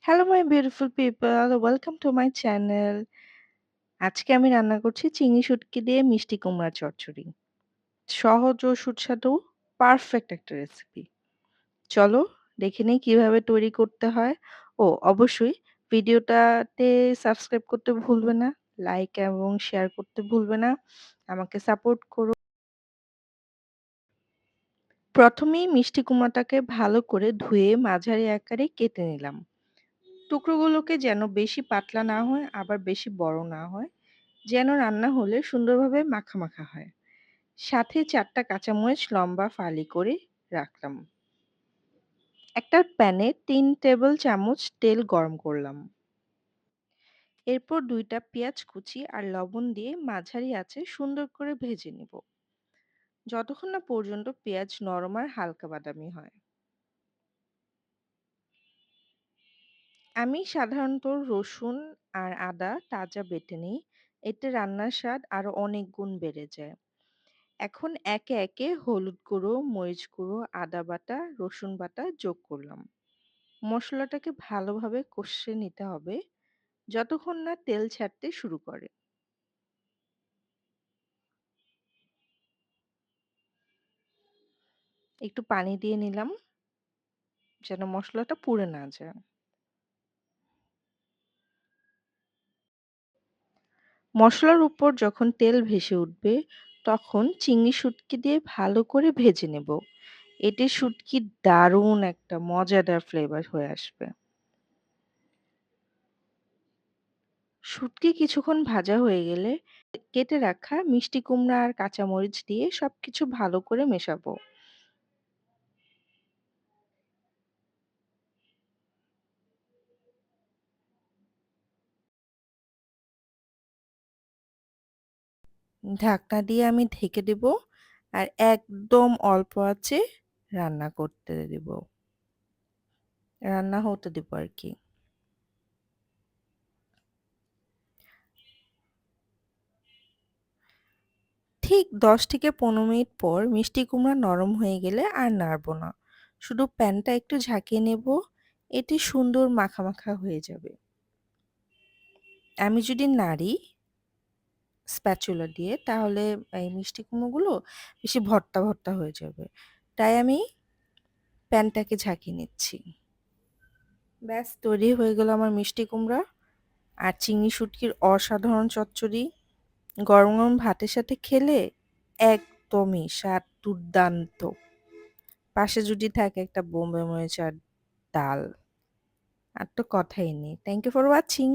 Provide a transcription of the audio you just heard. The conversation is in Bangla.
Hello, my beautiful people. Welcome to my channel. আজকে আমি রান্না করছি চিংড়ি শুটকি দিয়ে মিষ্টি কুমড়ার চচ্চড়ি। সহজ ও সুস্বাদু পারফেক্ট একটা রেসিপি। চলো দেখে নেই কিভাবে তৈরি করতে হয়। ও অবশ্যই ভিডিওটাতে সাবস্ক্রাইব করতে ভুলবে না, লাইক এবং শেয়ার করতে ভুলবে না। আমাকে সাপোর্ট করো। প্রথমেই মিষ্টি কুমড়াটাকে ভালো করে ধুয়ে মাঝারি আকারে কেটে নিলাম। টুকরোগুলোকে যেন বেশি পাতলা না হয় আবার বেশি বড় না হয়, যেন রান্না হলে সুন্দরভাবে মাখা মাখা হয়। সাথে ৪টা কাঁচামরিচ লম্বা ফালি করে রাখলাম। একটা প্যানে ৩ টেবিল চামচ তেল গরম করলাম। এরপর ২টা পেঁয়াজ কুচি আর লবণ দিয়ে মাঝারি আঁচে সুন্দর করে ভেজে নিব, যতক্ষণ না পর্যন্ত পেঁয়াজ নরম আর হালকা বাদামি হয়। আমি সাধারণত রসুন আর আদা তাজা বেটে নিই, এতে রান্নার স্বাদ আরো অনেক গুণ বেড়ে যায়। এখন একে একে হলুদ গুঁড়ো, মরিচ গুঁড়ো, আদা বাটা, রসুন বাটা যোগ করলাম। মশলাটাকে ভালোভাবে কষে নিতে হবে যতক্ষণ না তেল ছাড়তে শুরু করে। একটু পানি দিয়ে নিলাম যেন মশলাটা পুড়ে না যায়। মশলার উপর যখন তেল ভেসে উঠবে তখন চিংড়ি শুটকি দিয়ে ভালো করে ভেজে নেব। এতে শুটকির দারুণ একটা মজাদার ফ্লেভার হয়ে আসবে। শুটকি কিছুক্ষণ ভাজা হয়ে গেলে কেটে রাখা মিষ্টি কুমড়া আর কাঁচামরিচ দিয়ে সবকিছু ভালো করে মেশাবো। ঢাকনা দিয়ে আমি ঢেকে দেব আর একদম অল্প আঁচে রান্না করতে দেব, রান্না হতে দেব আর কি। ঠিক ১০ থেকে ১৫ মিনিট পর মিষ্টি কুমড়া নরম হয়ে গেলে আর নাড়বো না, শুধু প্যানটা একটু ঝাঁকিয়ে নেব। এটি সুন্দর মাখা মাখা হয়ে যাবে। আমি যদি নাড়ি স্প্যাচুলা দিয়ে তাহলে এই মিষ্টি কুমড়োগুলো বেশি ভর্তা ভর্তা হয়ে যাবে, তাই আমি প্যানটাকে ঝাঁকিয়ে নিচ্ছি। ব্যাস তৈরি হয়ে গেল আমার মিষ্টি কুমড়া আর চিংড়ি শুটকির অসাধারণ চচ্চড়ি। গরম গরম ভাতের সাথে খেলে একদমই স্বাদ দুর্দান্ত। পাশে যদি থাকে একটা বোম্বে মরিচ আর ডাল, আর তো কথাই নেই। Thank you for watching.